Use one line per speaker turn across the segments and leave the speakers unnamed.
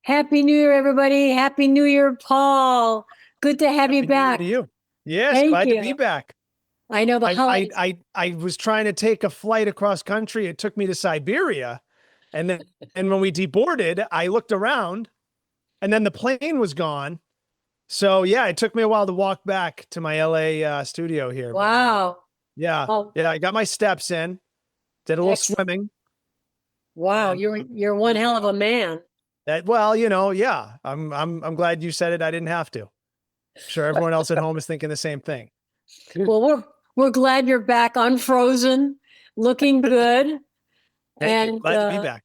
Happy New Year, everybody. Happy New Year, Paul. Good to have you
Happy New Year
back.
to you. Yes,
Thank
glad to be
you.
back.
I know the
I I
holidays.
I I was trying to take a flight across country. It took me to Siberia, and then when we deboarded, I looked around, and then the plane was gone. So yeah, it took me a while to walk back to my LA studio here. But
Wow.
yeah,
Oh,
yeah, I got my steps in. Did a little
excellent.
swimming.
Wow.
And
You're one hell of a man.
that well, yeah. I'm glad you said it. I didn't have to. Sure, everyone else at home is thinking the same thing.
Well, we're glad you're back unfrozen, looking good.
Thank you.
And
Glad to be back.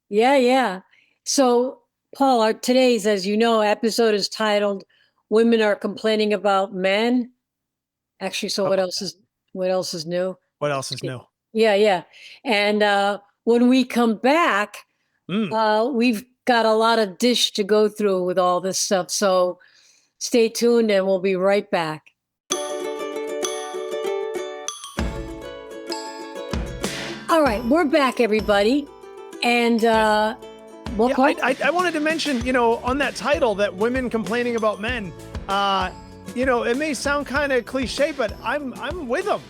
yeah, yeah. So, Paul, our today's, as you know, episode is titled Women Are Complaining About Men. Actually, so
Oh,
what else is new?
what else is new?
Yeah, yeah. And when we come back,
Mm.
we've got a lot of dish to go through with all this stuff. So stay tuned and we'll be right back. All right, we're back, everybody. And what
Yeah,
part?
I wanted to mention, on that title, that women complaining about men. It may sound kind of cliche, but I'm with them.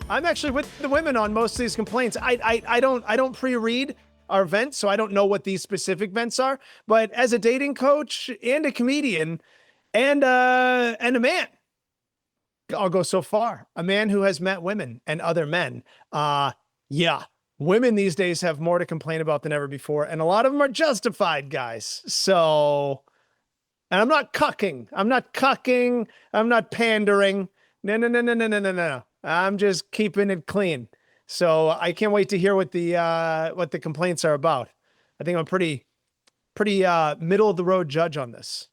I'm actually with the women on most of these complaints. I don't pre-read our vents, so I don't know what these specific vents are. But as a dating coach and a comedian and a man, I'll go so far. A man who has met women and other men. Yeah. Women these days have more to complain about than ever before, and a lot of them are justified, guys. So, and I'm not cucking. I'm not cucking. I'm not pandering. No, no, no, no, no, no, no, no. I'm just keeping it clean. So I can't wait to hear what the complaints are about. I think I'm pretty middle of the road judge on this.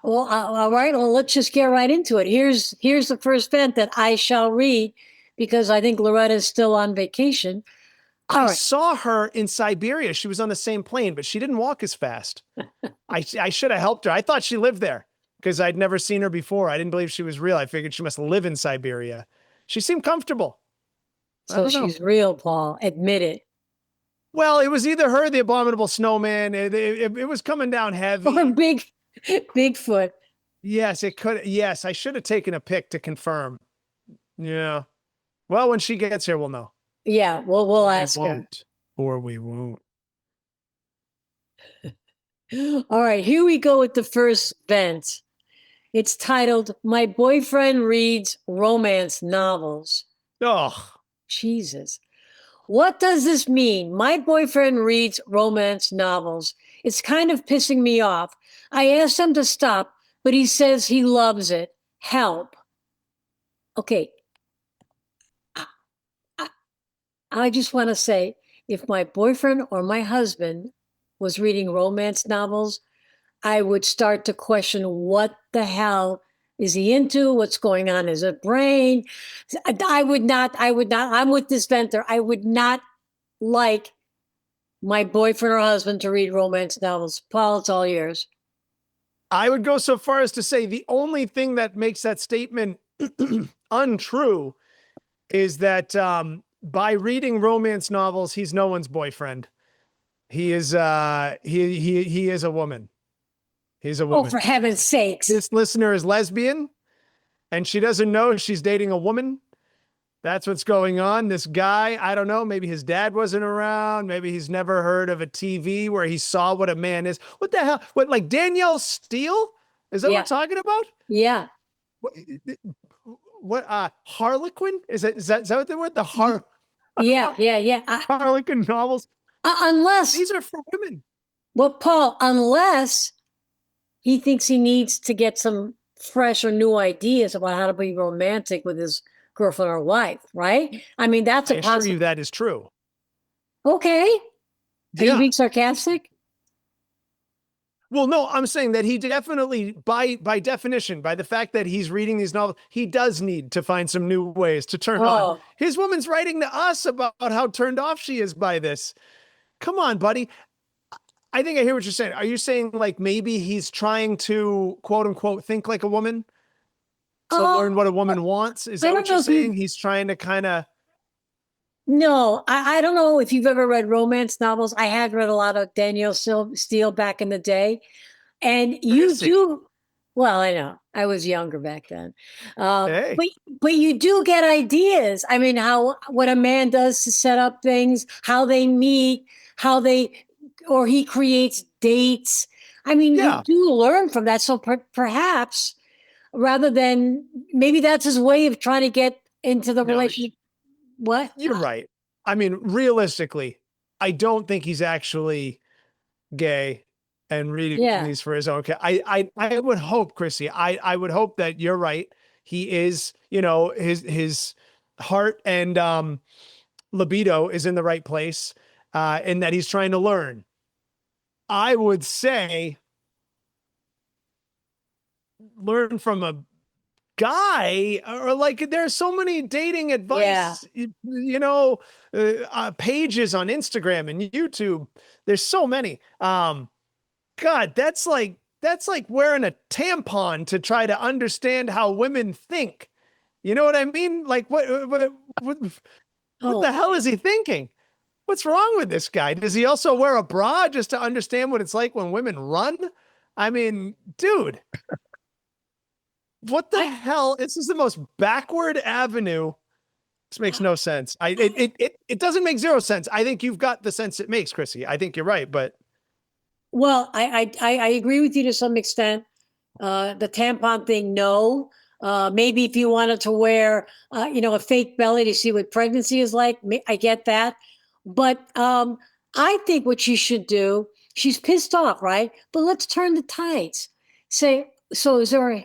Well, all right. Well, let's just get right into it. Here's the first vent that I shall read because I think Loretta's still on vacation. All
I
right.
saw her in Siberia. She was on the same plane, but she didn't walk as fast. I should have helped her. I thought she lived there because I'd never seen her before. I didn't believe she was real. I figured she must live in Siberia. She seemed comfortable. I
So
don't know.
she's real, Paul. Admit it.
Well, it was either her, or the abominable snowman. It was coming down
Or
heavy.
Bigfoot.
Yes, it could. Yes, I should have taken a pic to confirm. Yeah. Well, when she gets here, we'll know.
Yeah, well, we'll
We
ask her.
won't. Or we won't.
All right, here we go with the first vent. It's titled My Boyfriend Reads Romance Novels.
Oh,
Jesus. What does this mean? My boyfriend reads romance novels. It's kind of pissing me off. I asked him to stop, but he says he loves it. Help. Okay. I, I, I just want to say if my boyfriend or my husband was reading romance novels, I would start to question what the hell is he into? What's going on in his brain? I would not, I'm with this venter. I would not like my boyfriend or husband to read romance novels. Paul, it's all yours.
I would go so far as to say the only thing that makes that statement untrue is that by reading romance novels, he's no one's boyfriend. He is he is a woman. He's a
Oh,
woman.
for heaven's sakes.
This listener is lesbian and she doesn't know she's dating a woman. That's what's going on. This guy, I don't know, maybe his dad wasn't around. Maybe he's never heard of a TV where he saw what a man is. What the hell? What, like Danielle Steele? Is that what
Yeah.
we're talking about?
Yeah.
What Harlequin? Is that what the word? The
Yeah. Yeah. Yeah.
Harlequin novels?
Unless,
These are for women.
well, Paul, unless he thinks he needs to get some fresh or new ideas about how to be romantic with his girlfriend or wife, right? I mean, that's
I
a
assure you
possible.
that is true.
Okay. Are you
Yeah.
being sarcastic?
Well, no, I'm saying that he definitely, by definition, by the fact that he's reading these novels, he does need to find some new ways to turn on.
Oh,
His woman's writing to us about how turned off she is by this. Come on, buddy. I think I hear what you're saying. Are you saying like maybe he's trying to quote unquote think like a woman? So
oh,
learn what a woman wants? Is
I
that
don't
what
know
you're
if you.
saying? He's trying to kind of.
No, I don't know if you've ever read romance novels. I had read a lot of Danielle Steele back in the day. And you
Chrissy.
do, well, I know I was younger back then,
Hey.
but you do get ideas. I mean, how what a man does to set up things, how they meet, how they, or he creates dates. I mean, you
Yeah.
do learn from that. So perhaps rather than maybe that's his way of trying to get into the
No,
relationship. What?
you're right. I mean, realistically, I don't think he's actually gay and reading
Yeah.
these for his own. I would hope, Chrissy, I would hope that you're right. He is, his heart and libido is in the right place, and that he's trying to learn. I would say learn from a guy, or like there's so many dating
Yeah.
advice, pages on Instagram and YouTube. There's so many. God, that's like wearing a tampon to try to understand how women think. You know what I mean? Like what
Oh,
the hell is he thinking? What's wrong with this guy? Does he also wear a bra just to understand what it's like when women run? I mean, dude, what the
I,
hell? This is the most backward avenue. This makes no sense. It doesn't make zero sense. I think you've got the sense it makes, Chrissy. I think you're right, but
well, I agree with you to some extent. The tampon thing, no. Maybe if you wanted to wear, a fake belly to see what pregnancy is like, I get that. But I think what she should do, she's pissed off, right? But let's turn the tides. Say, so is there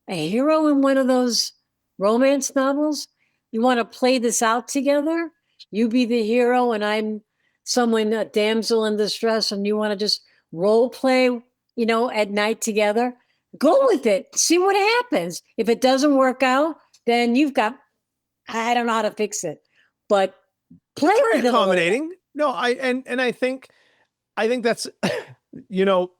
a hero in one of those romance novels? You want to play this out together? You be the hero, and I'm someone, a damsel in distress, and you want to just role play, at night together? Go with it. See what happens. If it doesn't work out, then you've got, I don't know how to fix it, but play
it's very
with it a little bit.
accommodating. No, and I think that's you know,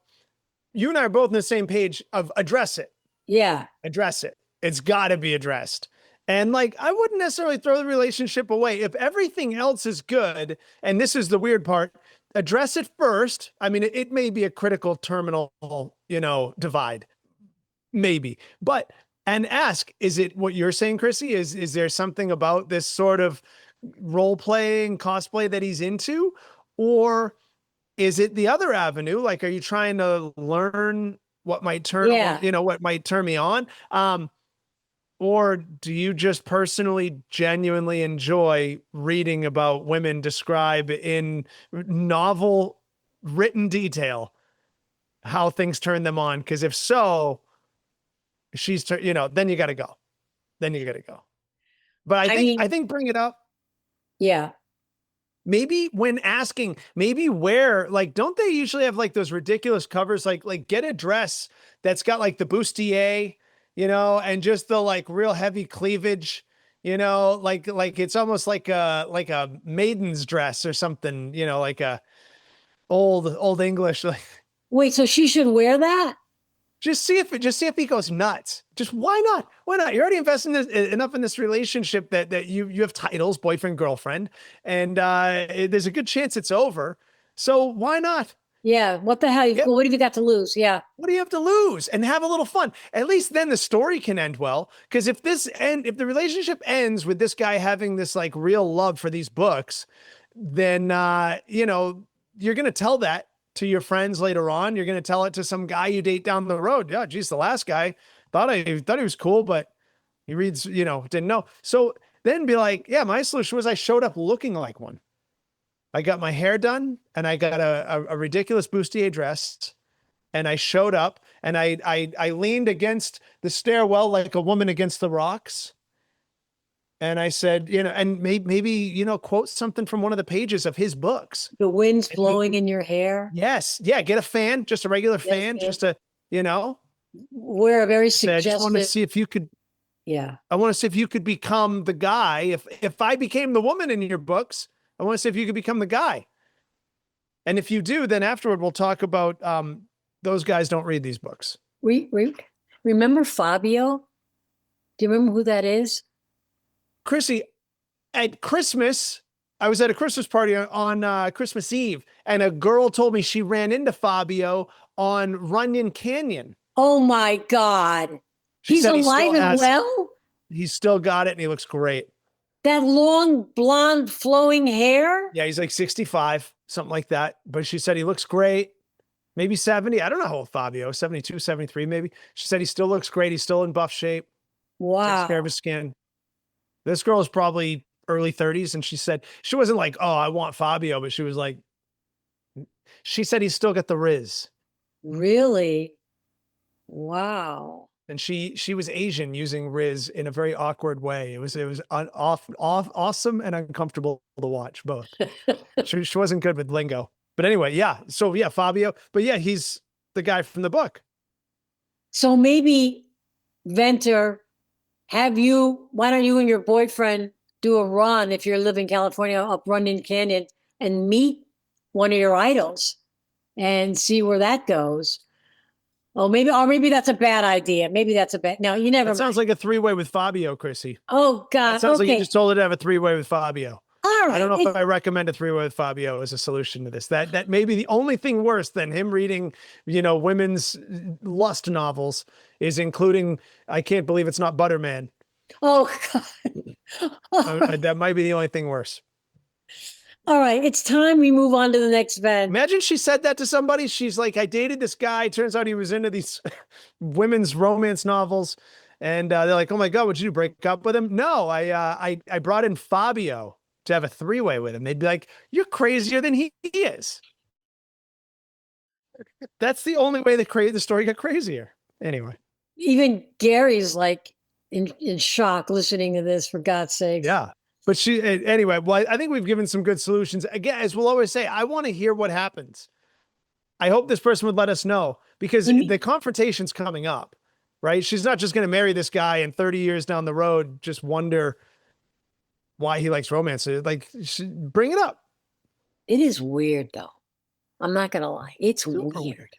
you and I are both on the same page of address it.
Yeah.
Address it. It's got to be addressed. And like, I wouldn't necessarily throw the relationship away. If everything else is good, and this is the weird part, address it first. I mean, it may be a critical terminal, divide, maybe, but, and ask, is it what you're saying, Chrissy? Is there something about this sort of role playing cosplay that he's into? Or is it the other avenue? Like, are you trying to learn what might turn,
Yeah.
what might turn me on? Or do you just personally genuinely enjoy reading about women describe in novel written detail how things turn them on? Because if so, then you got to go. Then you got to go. But I
I
think I
mean,
think bring it up.
yeah.
Maybe when asking, maybe wear, like, don't they usually have like those ridiculous covers? Like get a dress that's got like the bustier, and just the like real heavy cleavage, like it's almost like a maiden's dress or something, like a old English. Like,
Wait, so she should wear that?
just see if he goes nuts. Just why not? Why not? You're already investing enough in this relationship that you have titles, boyfriend, girlfriend, and there's a good chance it's over. So why not?
Yeah. What the hell?
Yep.
What have you got to lose? Yeah.
What do you have to lose? And have a little fun. At least then the story can end well. Because if if the relationship ends with this guy having this like real love for these books, then you're gonna tell that to your friends later on. You're gonna tell it to some guy you date down the road. Yeah, geez, the last guy thought he was cool, but he reads, didn't know. So then be like, yeah, my solution was I showed up looking like one. I got my hair done and I got a ridiculous bustier dress, and I showed up and I leaned against the stairwell like a woman against the rocks. And I said, and maybe, quote something from one of the pages of his books.
The wind's blowing in your hair.
Yes. Yeah. Get a fan, just a regular
Yes,
fan,
yes.
just a,
Wear a very
say, I just want to
suggestive.
see if you could,
Yeah.
I want to see if you could become the guy. If I became the woman in your books, I want to see if you could become the guy. And if you do, then afterward, we'll talk about, those guys don't read these books.
Remember Fabio? Do you remember who that is?
Chrissy, at Christmas, I was at a Christmas party on Christmas Eve, and a girl told me she ran into Fabio on Runyon Canyon.
Oh my God.
She
He's
said
alive and well?
He's still got it and he looks great.
That long, blonde, flowing hair?
Yeah, he's like 65, something like that. But she said he looks great. Maybe 70. I don't know how old Fabio, 72, 73, maybe. She said he still looks great. He's still in buff shape. Takes care of
Wow.
his skin. This girl is probably early 30s. And she said, she wasn't like, oh, I want Fabio, but she was like, she said he's still got the Riz.
Really? Wow.
And she was Asian using Riz in a very awkward way. It was awesome and uncomfortable to watch both. She wasn't good with lingo. But anyway, yeah. So yeah, Fabio. But yeah, he's the guy from the book.
So maybe, Venter, why don't you and your boyfriend do a run if you live in California up Runyon Canyon and meet one of your idols and see where that goes? Oh, maybe that's a bad idea. Maybe that's a bad. No, you never.
That sounds like a three-way with Fabio, Chrissy.
Oh God.
That sounds like
Okay.
you just told her to have a three-way with Fabio.
All right.
I don't know if I recommend a three-way with Fabio as a solution to this. That may be the only thing worse than him reading, women's lust novels is including, I can't believe it's not Butterman.
Oh God.
That might be the only thing worse.
All right. It's time we move on to the next event.
Imagine she said that to somebody. She's like, I dated this guy. Turns out he was into these women's romance novels. And they're like, oh my God, what'd you do? Break up with him? No, I brought in Fabio to have a three-way with him. They'd be like, you're crazier than he is. That's the only way the story got crazier. Anyway.
Even Gary's like in shock listening to this, for God's sake.
Yeah. But anyway, well, I think we've given some good solutions. Again, as we'll always say, I want to hear what happens. I hope this person would let us know because the confrontation's coming up, right? She's not just going to marry this guy and 30 years down the road, just wonder why he likes romance. Like, bring it up.
It is weird though. I'm not going to lie. It's weird.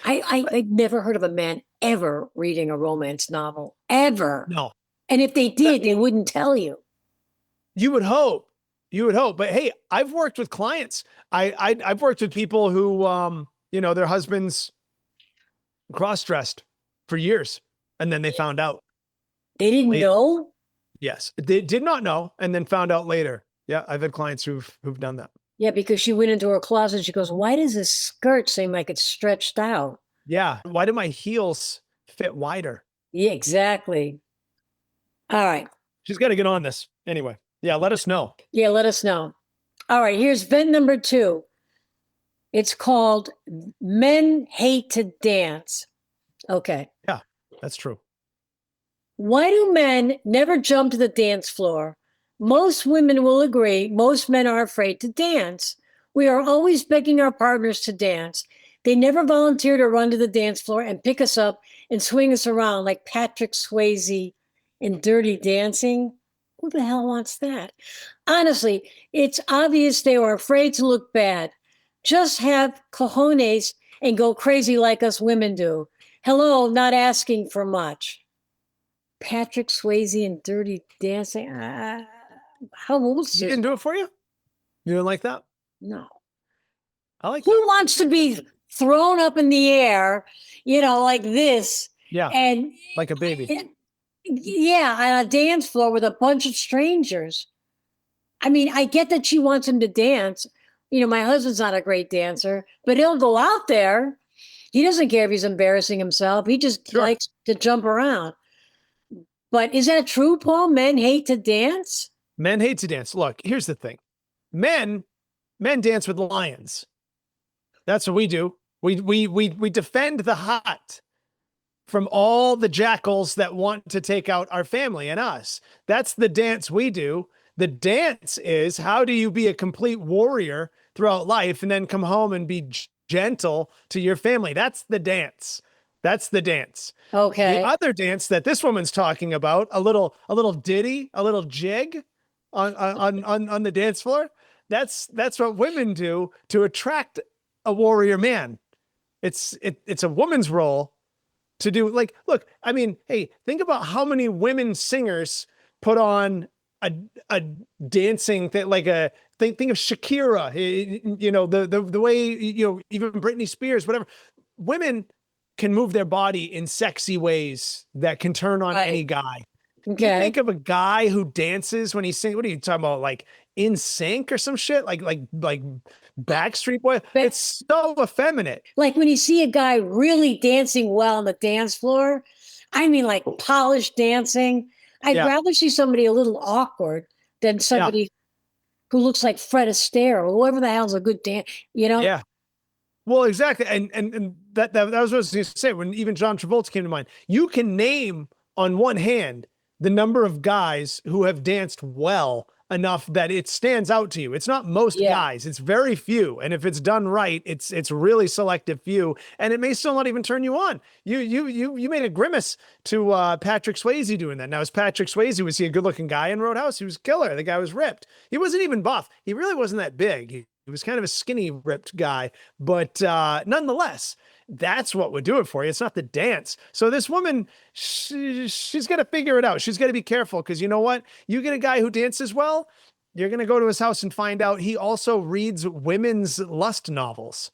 I've never heard of a man ever reading a romance novel, ever.
No.
And if they did, they wouldn't tell you.
You would hope. But hey, I've worked with clients. I've worked with people who, their husbands cross-dressed for years, and then they found out.
They didn't know?
Yes, they did not know, and then found out later. Yeah, I've had clients who've done that.
Yeah, because she went into her closet and she goes, why does this skirt seem like it's stretched out?
Yeah, why do my heels fit wider?
Yeah, exactly. All right.
She's got to get on this. Anyway, yeah, let us know.
Yeah, let us know. All right, here's vent number 2. It's called Men Hate to Dance. Okay.
Yeah, that's true.
Why do men never jump to the dance floor? Most women will agree most men are afraid to dance. We are always begging our partners to dance. They never volunteer to run to the dance floor and pick us up and swing us around like Patrick Swayze in Dirty Dancing. Who the hell wants that? Honestly, it's obvious they are afraid to look bad. Just have cojones and go crazy like us women do. Hello, not asking for much. Patrick Swayze in Dirty Dancing. How old is
He
this?
didn't do it for you? You didn't like that?
No.
I like
Who
that.
wants to be thrown up in the air, like this?
Yeah,
and
like a baby.
Yeah, on a dance floor with a bunch of strangers. I mean, I get that she wants him to dance. My husband's not a great dancer, but he'll go out there. He doesn't care if he's embarrassing himself. He just likes to jump around. But is that true, Paul? Men hate to dance?
Men hate to dance. Look, here's the thing. Men dance with lions. That's what we do. We defend the hut from all the jackals that want to take out our family and us. That's the dance we do. The dance is, how do you be a complete warrior throughout life and then come home and be gentle to your family? That's the dance. That's the dance.
Okay.
The other dance that this woman's talking about, a little ditty, a little jig on the dance floor. That's what women do to attract a warrior man. It's a woman's role to do, like, look, I mean, hey, think about how many women singers put on a dancing thing, like think of Shakira, the way, even Britney Spears, whatever. women can move their body in sexy ways that can turn on any guy. You
Okay.
think of a guy who dances when he's singing. What are you talking about? Like In Sync or some shit? Like Backstreet Boy?
But-
It's so effeminate.
Like when you see a guy really dancing well on the dance floor, I mean, like polished dancing. I'd
Yeah.
rather see somebody a little awkward than somebody who looks like Fred Astaire or whoever the hell's a good dance, you know?
Yeah. Well, exactly. And that was what I was going to say when even John Travolta came to mind. You can name on one hand the number of guys who have danced well enough that it stands out to you. It's not most guys, it's very few. And if it's done right, it's really selective few, and it may still not even turn you on. You made a grimace to Patrick Swayze doing that. Now, is Patrick Swayze, was he a good-looking guy in Roadhouse? He was killer. The guy was ripped. He wasn't even buff. He really wasn't that big. He was kind of a skinny, ripped guy, but nonetheless, that's what would do it for you. It's not the dance. So this woman, she's got to figure it out. She's got to be careful, because you know what? You get a guy who dances well, you're going to go to his house and find out he also reads women's lust novels.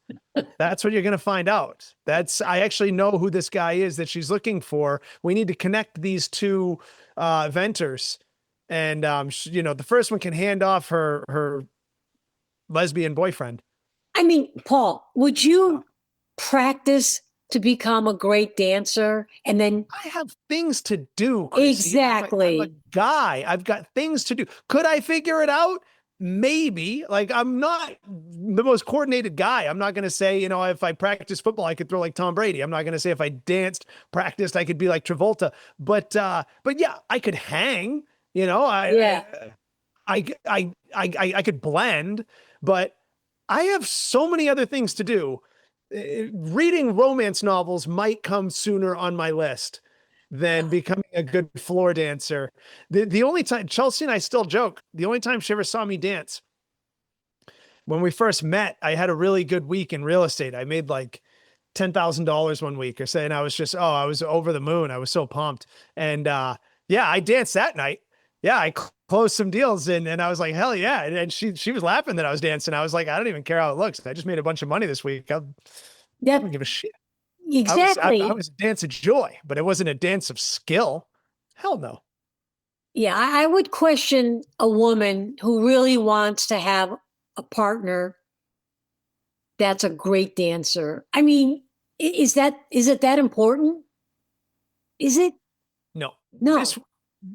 That's what you're going to find out. I actually know who this guy is that she's looking for. We need to connect these two Ventthis. And, the first one can hand off her lesbian boyfriend.
I mean, Paul, would you practice to become a great dancer and then
I have things to do, Chrissy.
Exactly.
I'm a guy. I've got things to do. Could I figure it out? Maybe. Like, I'm not the most coordinated guy. I'm not going to say, if I practice football, I could throw like Tom Brady. I'm not going to say if I practiced, I could be like Travolta. But yeah, I could hang, I could blend, but I have so many other things to do. Reading romance novels might come sooner on my list than becoming a good floor dancer. The only time, Chelsea and I still joke, the only time she ever saw me dance, when we first met, I had a really good week in real estate. I made like $10,000 one week or so, and I was over the moon. I was so pumped. And I danced that night. Yeah, I closed some deals and I was like, hell yeah. And she was laughing that I was dancing. I was like, I don't even care how it looks. I just made a bunch of money this week. I don't give a shit.
Exactly.
I was a dance of joy, but it wasn't a dance of skill. Hell no.
Yeah, I would question a woman who really wants to have a partner that's a great dancer. I mean, is it that important? Is it?
No.
No.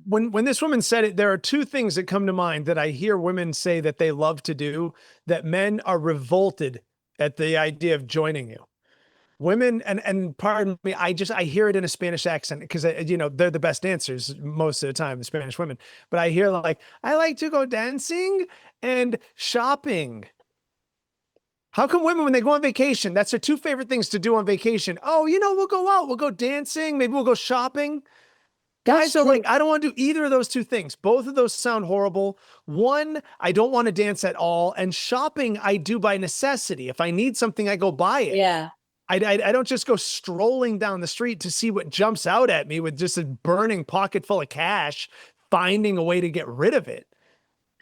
When this woman said it, there are two things that come to mind that I hear women say that they love to do, that men are revolted at the idea of joining you. Women, and pardon me, I hear it in a Spanish accent because, they're the best dancers most of the time, the Spanish women. But I hear like, I like to go dancing and shopping. How come women, when they go on vacation, that's their two favorite things to do on vacation? Oh, we'll go out, we'll go dancing, maybe we'll go shopping. Guys are like, I don't want to do either of those two things. Both of those sound horrible. One, I don't want to dance at all. And shopping, I do by necessity. If I need something, I go buy it.
Yeah.
I don't just go strolling down the street to see what jumps out at me with just a burning pocket full of cash, finding a way to get rid of it.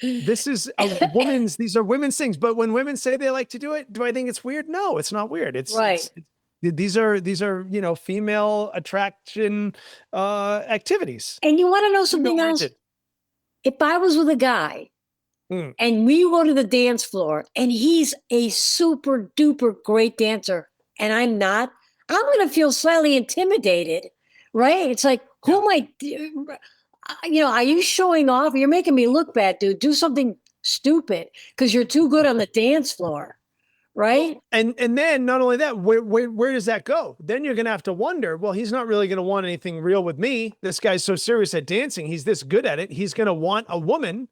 These are women's things. But when women say they like to do it, do I think it's weird? No, it's not weird. It's
right.
These are female attraction activities.
And you want to know something else? If I was with a guy and we go to the dance floor and he's a super duper great dancer and I'm not, I'm going to feel slightly intimidated, right? It's like, who am I? Are you showing off? You're making me look bad, dude. Do something stupid because you're too good on the dance floor. Right.
And then not only that, where does that go? Then you're going to have to wonder, well, he's not really going to want anything real with me. This guy's so serious at dancing. He's this good at it. He's going to want a woman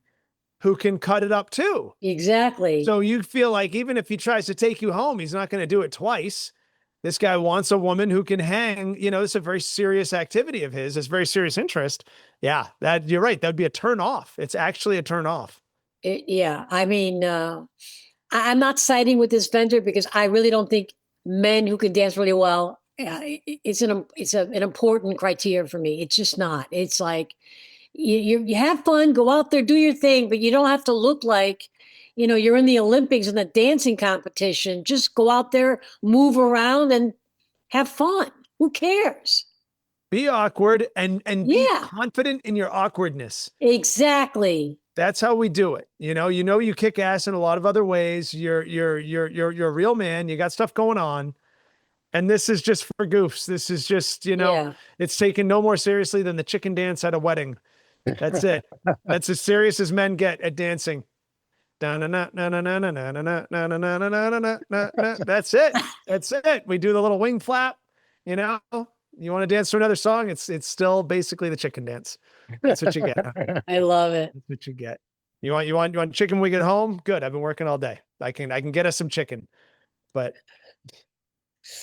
who can cut it up too.
Exactly.
So you feel like even if he tries to take you home, he's not going to do it twice. This guy wants a woman who can hang, it's a very serious activity of his. It's very serious interest. Yeah, you're right. That'd be a turn off. It's actually a turn off.
Yeah. I mean, I'm not siding with this vendor because I really don't think men who can dance really well, it's an important criteria for me. It's just not. It's like you have fun, go out there, do your thing, but you don't have to look like, you're in the Olympics and the dancing competition. Just go out there, move around, and Have fun. Who cares?
Be awkward and be
Yeah,
confident in your awkwardness.
exactly.
That's how we do it. You kick ass in a lot of other ways. You're a real man. You got stuff going on. And this is just for goofs. This is just,
Yeah.
it's taken no more seriously than the chicken dance at a wedding. That's it. That's as serious as men get at dancing. That's it. That's it. We do the little wing flap. You want to dance to another song? It's still basically the chicken dance. That's what you get.
I love it.
That's what you get. You want chicken when we get home? Good. I've been working all day. I can get us some chicken, but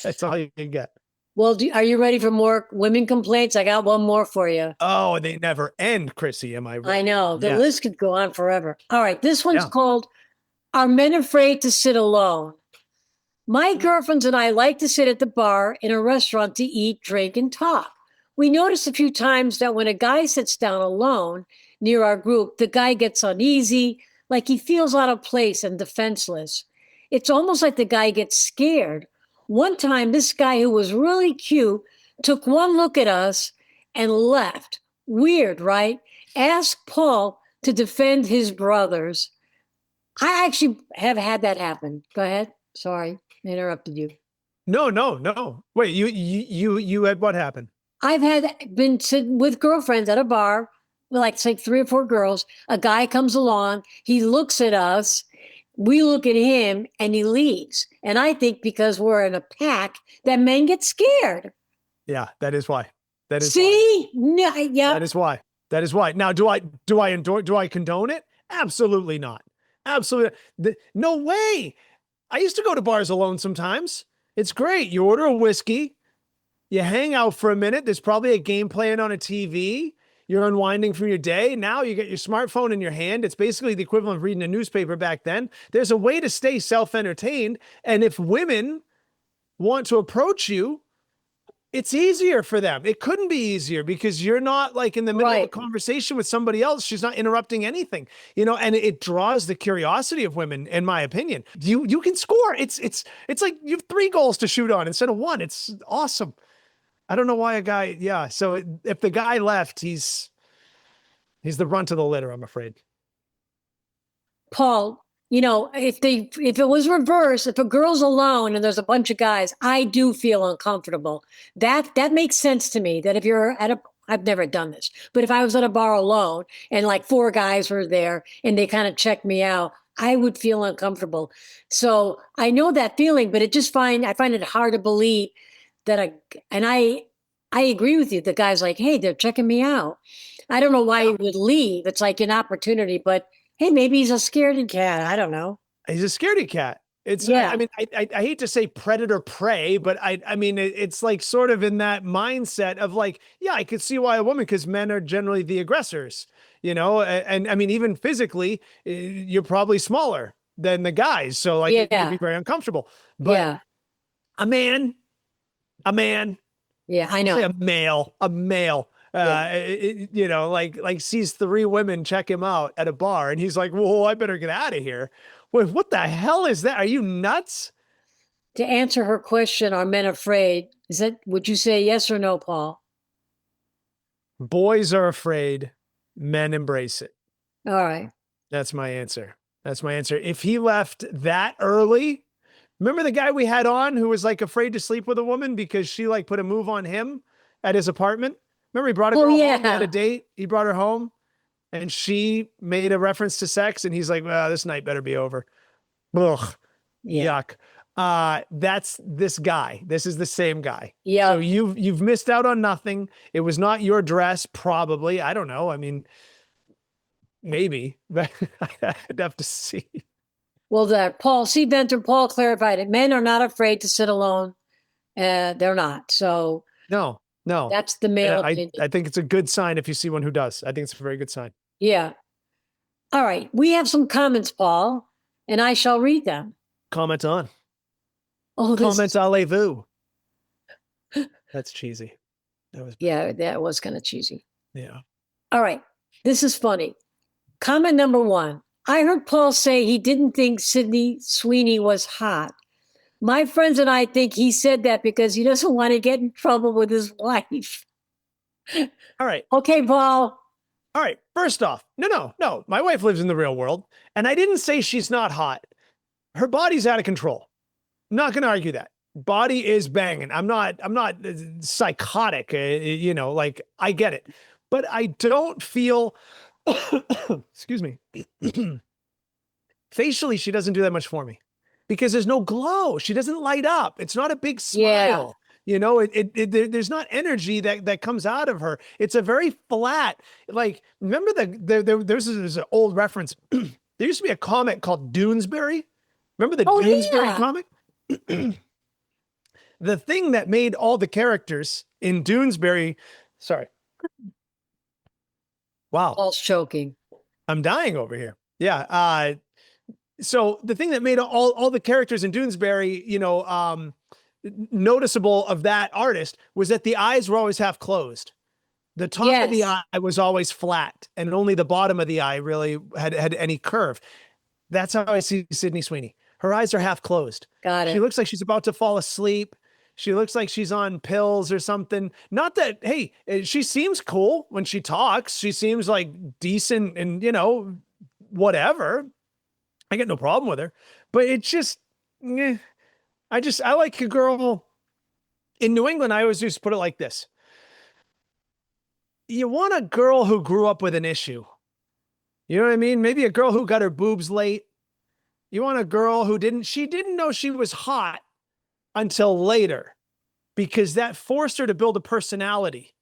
that's all you can get.
Well, are you ready for more women complaints? I got one more for you.
Oh, they never end, Chrissy. Am I right?
I know. The
Yes.
list could go on forever. All right. This one's
Yeah.
called Are Men Afraid to Sit Alone? My girlfriends and I like to sit at the bar in a restaurant to eat, drink, and talk. We notice a few times that when a guy sits down alone near our group, the guy gets uneasy, like he feels out of place and defenseless. It's almost like the guy gets scared. One time, this guy who was really cute took one look at us and left. Weird, right? Ask Paul to defend his brothers. I actually have had that happen. Go ahead. Sorry, I interrupted you.
No. Wait, you had what happened?
I've been sitting with girlfriends at a bar, like say 3 or 4 girls. A guy comes along, he looks at us, we look at him, and he leaves. And I think because we're in a pack, that men get scared.
Yeah, that is why. That is
See? No, yeah.
That is why. That is why. Now, do I condone it? Absolutely not. Absolutely. No way. I used to go to bars alone sometimes. It's great. You order a whiskey, you hang out for a minute. There's probably a game playing on a TV. You're unwinding from your day. Now you get your smartphone in your hand. It's basically the equivalent of reading a newspaper back then. There's a way to stay self-entertained. And if women want to approach you, it's easier for them. It couldn't be easier because you're not like in the middle of a conversation with somebody else. She's not interrupting anything, and it draws the curiosity of women, in my opinion. You can score. It's like you have 3 goals to shoot on instead of 1. It's awesome. I don't know why a guy. Yeah. So if the guy left, he's the runt of the litter, I'm afraid.
Paul, if it was reversed, if a girl's alone and there's a bunch of guys, I do feel uncomfortable. That makes sense to me. That if you're I've never done this, but if I was at a bar alone and like 4 guys were there and they kind of checked me out, I would feel uncomfortable. So I know that feeling, but I find it hard to believe that I agree with you. The guy's like, hey, they're checking me out. I don't know why he would leave. It's like an opportunity, but hey, maybe he's a scaredy cat. I don't know.
He's a scaredy cat. It's,
yeah.
I mean, I hate to say predator prey, but I mean, it's like sort of in that mindset of like, yeah, I could see why a woman, because men are generally the aggressors, and I mean, even physically, you're probably smaller than the guys. So like, it can be very uncomfortable, but a man,
yeah, I know,
a male, like sees 3 women check him out at a bar and he's like, whoa, I better get out of here. Wait, what the hell is that? Are you nuts?
To answer her question, are men afraid? Would you say yes or no, Paul?
Boys are afraid. Men embrace it.
All right.
That's my answer. If he left that early, remember the guy we had on who was like afraid to sleep with a woman because she like put a move on him at his apartment? Remember he brought a girl home, he had a date. He brought her home and she made a reference to sex and he's like, well, this night better be over. Ugh.
Yeah.
Yuck. That's this guy. This is the same guy.
Yeah.
So you've missed out on nothing. It was not your dress, probably. I don't know. I mean, maybe, but I'd have to see.
Well, Paul clarified it. Men are not afraid to sit alone. They're not. So
no.
That's the male
opinion. I think it's a good sign if you see one who does. I think it's a very good sign.
Yeah. All right. We have some comments, Paul, and I shall read them.
Comment on.
Oh,
allez-vous. That's cheesy.
That was kind of cheesy.
Yeah.
All right. This is funny. Comment number 1. I heard Paul say he didn't think Sydney Sweeney was hot. My friends and I think he said that because he doesn't want to get in trouble with his wife.
All right.
Okay, Paul.
All right. First off, no. My wife lives in the real world, and I didn't say she's not hot. Her body's out of control. I'm not going to argue that. Body is banging. I'm not psychotic, like I get it. But I don't feel excuse me. Facially, she doesn't do that much for me because there's no glow. She doesn't light up. It's not a big smile. There's not energy that comes out of her. It's a very flat, like, remember there's an old reference. There used to be a comic called Doonesbury. Remember the Doonesbury comic? The thing that made all the characters in Doonesbury, sorry. Wow.
Paul's choking.
I'm dying over here. Yeah. So the thing that made all the characters in Doonesbury, noticeable of that artist was that the eyes were always half closed. The top of the eye was always flat, and only the bottom of the eye really had any curve. That's how I see Sydney Sweeney. Her eyes are half closed.
Got it.
She looks like she's about to fall asleep. She looks like she's on pills or something. Not that, hey, she seems cool when she talks. She seems like decent and, whatever. I get no problem with her. But it's just, I like a girl. In New England, I always used to put it like this. You want a girl who grew up with an issue. You know what I mean? Maybe a girl who got her boobs late. You want a girl who didn't know she was hot until later, because that forced her to build a personality.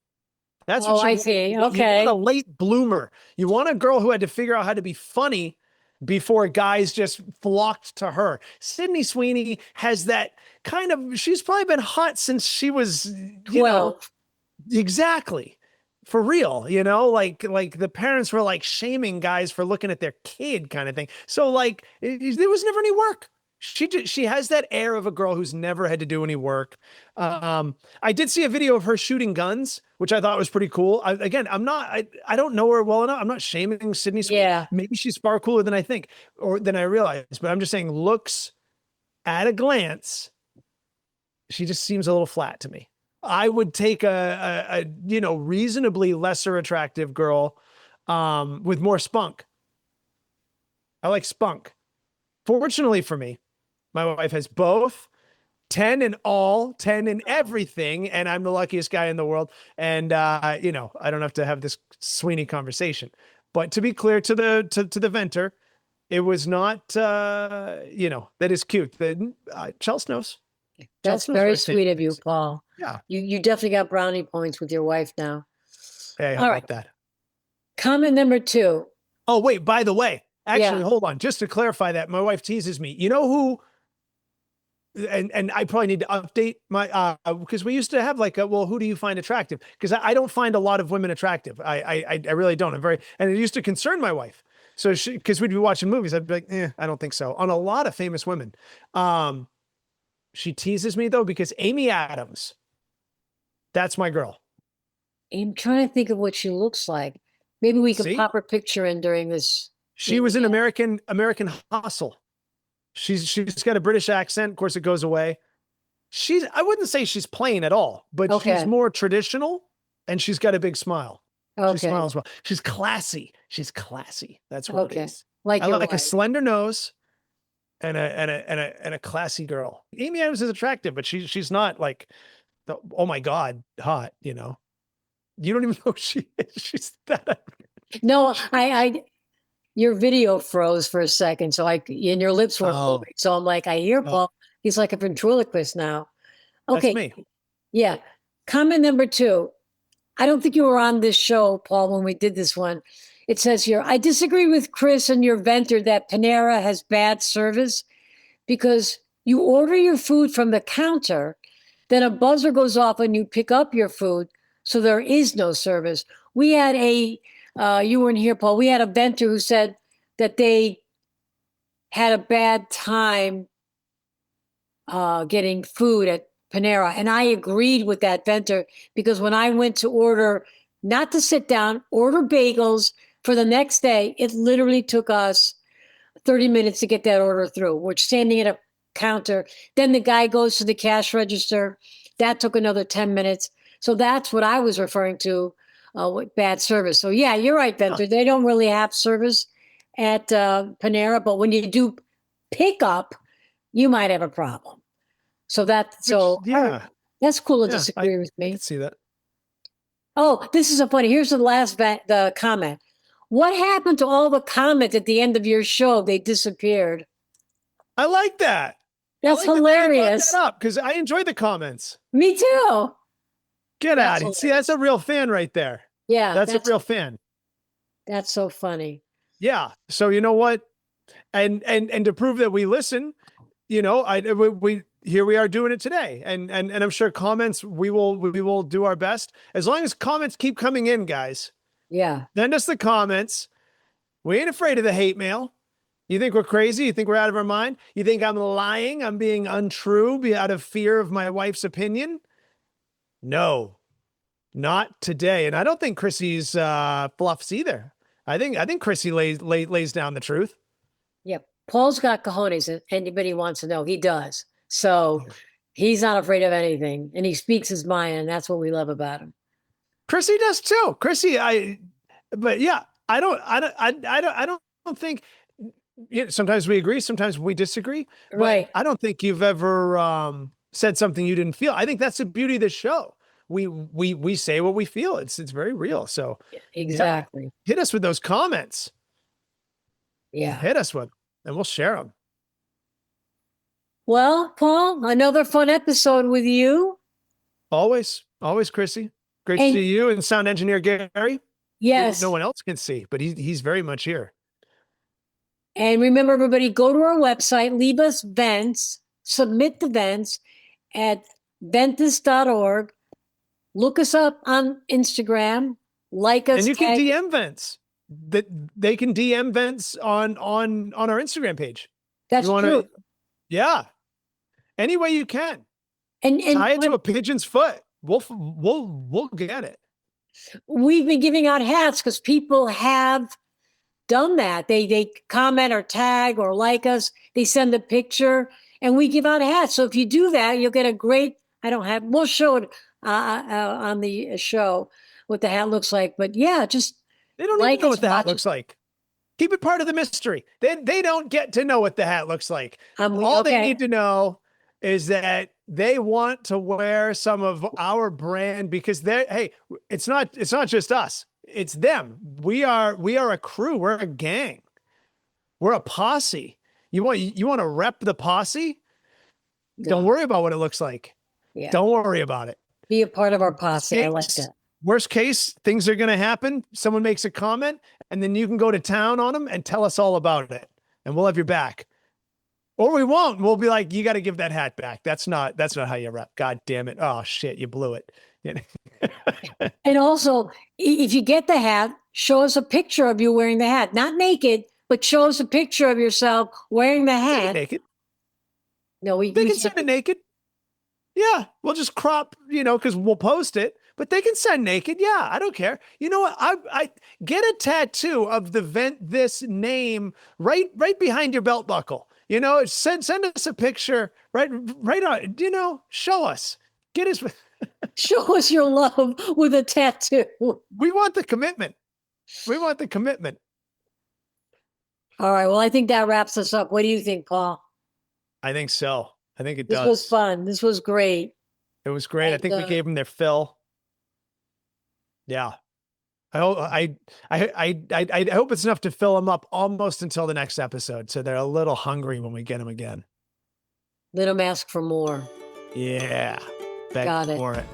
That's what
I see. Okay.
You want a late bloomer. You want a girl who had to figure out how to be funny before guys just flocked to her. Sydney Sweeney has that kind of, she's probably been hot since she was,
12.
Exactly. For real, like the parents were like shaming guys for looking at their kid kind of thing. So like there was never any work. She has that air of a girl who's never had to do any work. I did see a video of her shooting guns, which I thought was pretty cool. I don't know her well enough. I'm not shaming Sydney Sweeney.
Yeah.
Maybe she's far cooler than I think or than I realize, but I'm just saying looks at a glance. She just seems a little flat to me. I would take a reasonably lesser attractive girl with more spunk. I like spunk. Fortunately for me, my wife has both 10 in all, 10 in everything, and I'm the luckiest guy in the world. And I don't have to have this Sweeney conversation. But to be clear to the Ventthis, it was not that is cute. Chelsea knows.
That's very sweet of you, Paul.
Yeah.
You definitely got brownie points with your wife now.
Hey, how about that?
Comment number 2.
Oh, wait, by the way, actually, hold on. Just to clarify that, my wife teases me. You know who, and I probably need to update my, because we used to have like, who do you find attractive? Because I don't find a lot of women attractive. I really don't. And it used to concern my wife. So because we'd be watching movies, I'd be like, I don't think so. On a lot of famous women. She teases me though, because Amy Adams, that's my girl.
I'm trying to think of what she looks like. Maybe we could pop her picture in during this.
She was in American Hustle. She's got a British accent. Of course, it goes away. I wouldn't say she's plain at all, but she's more traditional, and she's got a big smile.
Okay.
She smiles well. She's classy. That's what it is.
I like
a slender nose. And a classy girl. Amy Adams is attractive, but she's not like, oh my God, hot. You don't even know she is. She's that.
No, your video froze for a second, so and your lips were moving. So I'm like, I hear Paul. He's like a ventriloquist now. Okay.
That's me.
Yeah. Comment number 2. I don't think you were on this show, Paul, when we did this one. It says here, I disagree with Chris and your Ventthis that Panera has bad service because you order your food from the counter, then a buzzer goes off and you pick up your food, so there is no service. We had you weren't here, Paul, we had a Ventthis who said that they had a bad time getting food at Panera. And I agreed with that Ventthis because when I went to order, not to sit down, order bagels, for the next day, it literally took us 30 minutes to get that order through. We're standing at counter. Then the guy goes to the cash register. That took another 10 minutes. So that's what I was referring to with bad service. So yeah, you're right, Ventthis. They don't really have service at Panera, but when you do pick up, you might have a problem. So that's that's cool to disagree with me.
I can see that.
Oh, this is a funny. Here's the last the comment. What happened to all the comments at the end of your show? They disappeared.
I like that.
That's hilarious.
Because I enjoy the comments.
Me too.
Get out of it. See, that's a real fan right there.
Yeah.
That's a real fan.
That's so funny.
Yeah. So you know what? And to prove that we listen, you know, we here we are doing it today. And I'm sure comments, we will do our best. As long as comments keep coming in, guys.
Yeah.
Send us the comments. We ain't afraid of the hate mail. You think we're crazy? You think we're out of our mind? You think I'm lying? I'm being untrue out of fear of my wife's opinion? No, not today. And I don't think Chrissy's bluffs either. I think Chrissy lays down the truth.
Yeah. Paul's got cojones. If anybody wants to know, he does. So he's not afraid of anything, and he speaks his mind, and that's what we love about him.
Chrissy does too. Chrissy, but yeah, I don't think. Yeah, sometimes we agree, sometimes we disagree.
Right.
I don't think you've ever said something you didn't feel. I think that's the beauty of the show. We say what we feel. It's very real. So
exactly.
Hit us with those comments.
Yeah.
Hit us with, and we'll share them.
Well, Paul, another fun episode with you.
Always, Chrissy. Great to see you and sound engineer Gary.
Yes.
No one else can see, but he's very much here.
And remember, everybody, go to our website, leave us vents, submit the vents at ventthis.org. Look us up on Instagram, like us.
And you can DM vents. They can DM vents on our Instagram page.
That's true.
Yeah. Any way you can.
And
tie it to a pigeon's foot. We'll get it.
We've been giving out hats because people have done that. They comment or tag or like us. They send a picture and we give out hats. So if you do that, you'll get a great, we'll show it on the show what the hat looks like. But yeah, just
they don't even know what the hat looks like. Keep it part of the mystery. They don't get to know what the hat looks like. All they need to know is that they want to wear some of our brand because it's not just us. It's them. We are a crew. We're a gang. We're a posse. You want to rep the posse? No. Don't worry about what it looks like.
Yeah.
Don't worry about it.
Be a part of our posse. I like that.
Worst case, things are going to happen. Someone makes a comment and then you can go to town on them and tell us all about it and we'll have your back. Or we won't. We'll be like, you got to give that hat back. That's not how you rep. God damn it. Oh shit. You blew it.
And also, if you get the hat, show us a picture of you wearing the hat, not naked, but show us a picture of yourself wearing the hat.
Naked.
No,
they can send it naked. Yeah. We'll just crop, cause we'll post it, but they can send naked. Yeah. I don't care. You know what? I get a tattoo of the Ventthis name right behind your belt buckle. Send us a picture right on, show us, get us.
Show us your love with a tattoo.
We want the commitment.
All right. Well, I think that wraps us up. What do you think, Paul?
I think so. I think it does.
This was fun. This was great.
It was great. And I think we gave them their fill. Yeah. I hope it's enough to fill them up almost until the next episode. So they're a little hungry when we get them again.
Let them ask for more.
Yeah.
Got it.
For it.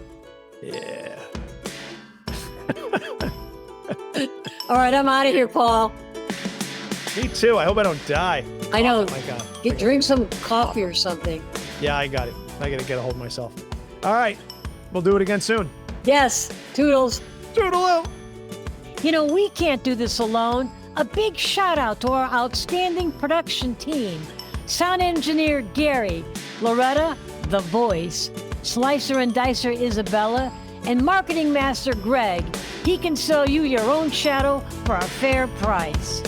Yeah.
All right. I'm out of here, Paul.
Me too. I hope I don't die.
I know.
Oh my God.
Drink some coffee or something.
Yeah, I got it. I got to get a hold of myself. All right. We'll do it again soon.
Yes. Toodles.
Toodaloo.
We can't do this alone. A big shout out to our outstanding production team. Sound engineer Gary, Loretta, the voice, slicer and dicer Isabella, and marketing master Greg. He can sell you your own shadow for a fair price.